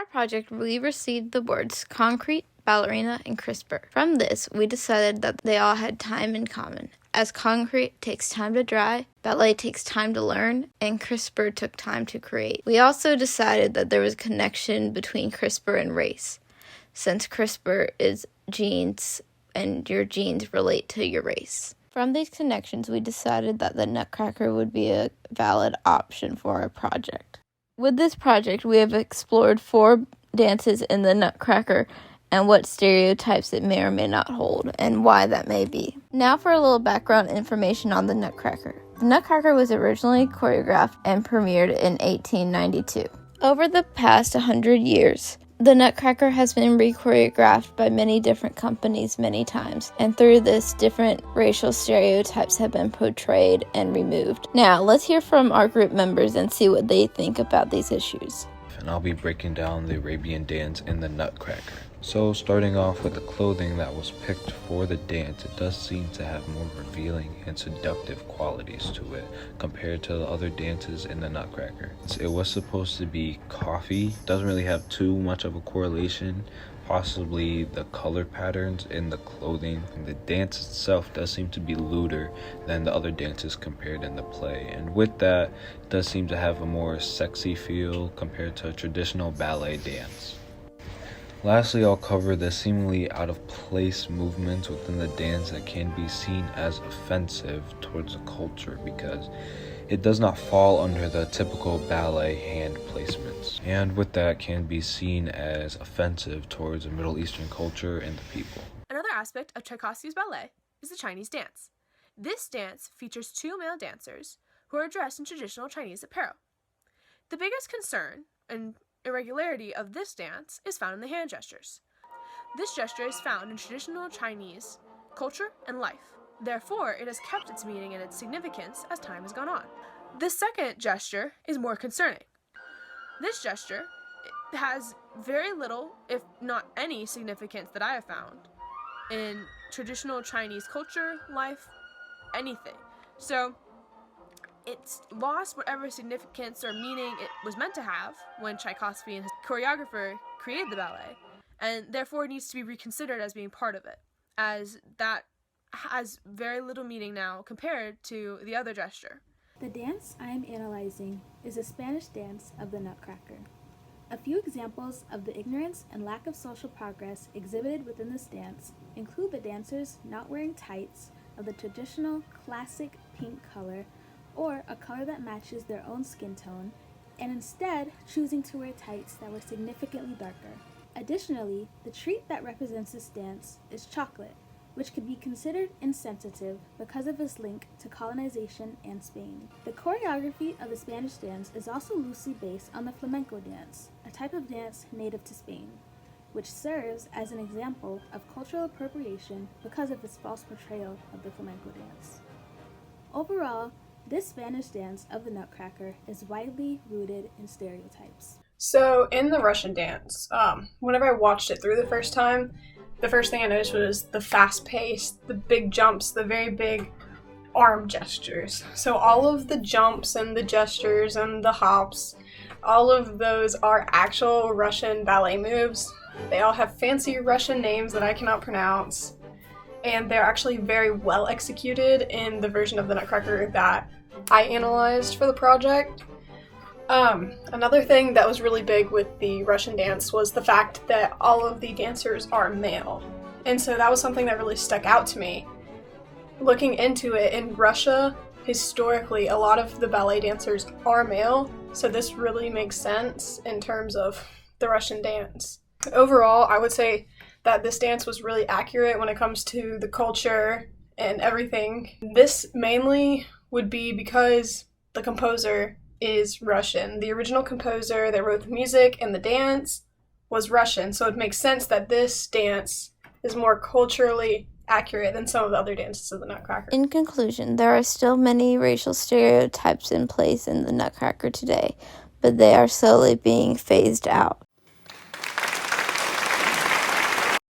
our project, we received the words concrete, ballerina, and CRISPR. From this, we decided that they all had time in common, as concrete takes time to dry, ballet takes time to learn, and CRISPR took time to create. We also decided that there was a connection between CRISPR and race, since CRISPR is genes, and your genes relate to your race. From these connections, we decided that the Nutcracker would be a valid option for our project. With this project, we have explored 4 dances in the Nutcracker and what stereotypes it may or may not hold, and why that may be. Now for a little background information on the Nutcracker. The Nutcracker was originally choreographed and premiered in 1892. Over the past 100 years, the Nutcracker has been re-choreographed by many different companies many times, and through this, different racial stereotypes have been portrayed and removed. Now, let's hear from our group members and see what they think about these issues. And I'll be breaking down the Arabian dance in the Nutcracker. So starting off with the clothing that was picked for the dance, it does seem to have more revealing and seductive qualities to it compared to the other dances in the Nutcracker. It was supposed to be coffee, doesn't really have too much of a correlation, possibly the color patterns in the clothing. The dance itself does seem to be lewder than the other dances compared in the play, and with that, it does seem to have a more sexy feel compared to a traditional ballet dance. Lastly, I'll cover the seemingly out-of-place movements within the dance that can be seen as offensive towards the culture because it does not fall under the typical ballet hand placements, and with that can be seen as offensive towards the Middle Eastern culture and the people. Another aspect of Tchaikovsky's ballet is the Chinese dance. This dance features 2 male dancers who are dressed in traditional Chinese apparel. The biggest concern and irregularity of this dance is found in the hand gestures. This gesture is found in traditional Chinese culture and life. Therefore, it has kept its meaning and its significance as time has gone on. The second gesture is more concerning. This gesture has very little, if not any, significance that I have found in traditional Chinese culture, life, anything. So, it's lost whatever significance or meaning it was meant to have when Tchaikovsky and his choreographer created the ballet, and therefore it needs to be reconsidered as being part of it, as that has very little meaning now compared to the other gesture. The dance I am analyzing is a Spanish dance of the Nutcracker. A few examples of the ignorance and lack of social progress exhibited within this dance include the dancers not wearing tights of the traditional classic pink color or a color that matches their own skin tone, and instead choosing to wear tights that were significantly darker. Additionally, the treat that represents this dance is chocolate, which could be considered insensitive because of its link to colonization and Spain. The choreography of the Spanish dance is also loosely based on the flamenco dance, a type of dance native to Spain, which serves as an example of cultural appropriation because of its false portrayal of the flamenco dance. Overall, this Spanish dance of the Nutcracker is widely rooted in stereotypes. So in the Russian dance, whenever I watched it through the first time, the first thing I noticed was the fast pace, the big jumps, the very big arm gestures. So all of the jumps and the gestures and the hops, all of those are actual Russian ballet moves. They all have fancy Russian names that I cannot pronounce, and they're actually very well executed in the version of the Nutcracker that I analyzed for the project. Another thing that was really big with the Russian dance was the fact that all of the dancers are male. And so that was something that really stuck out to me. Looking into it, in Russia, historically, a lot of the ballet dancers are male, so this really makes sense in terms of the Russian dance. Overall, I would say that this dance was really accurate when it comes to the culture and everything. This mainly would be because the composer is Russian. The original composer that wrote the music and the dance was Russian, so it makes sense that this dance is more culturally accurate than some of the other dances of the Nutcracker. In conclusion, there are still many racial stereotypes in place in the Nutcracker today, but they are slowly being phased out.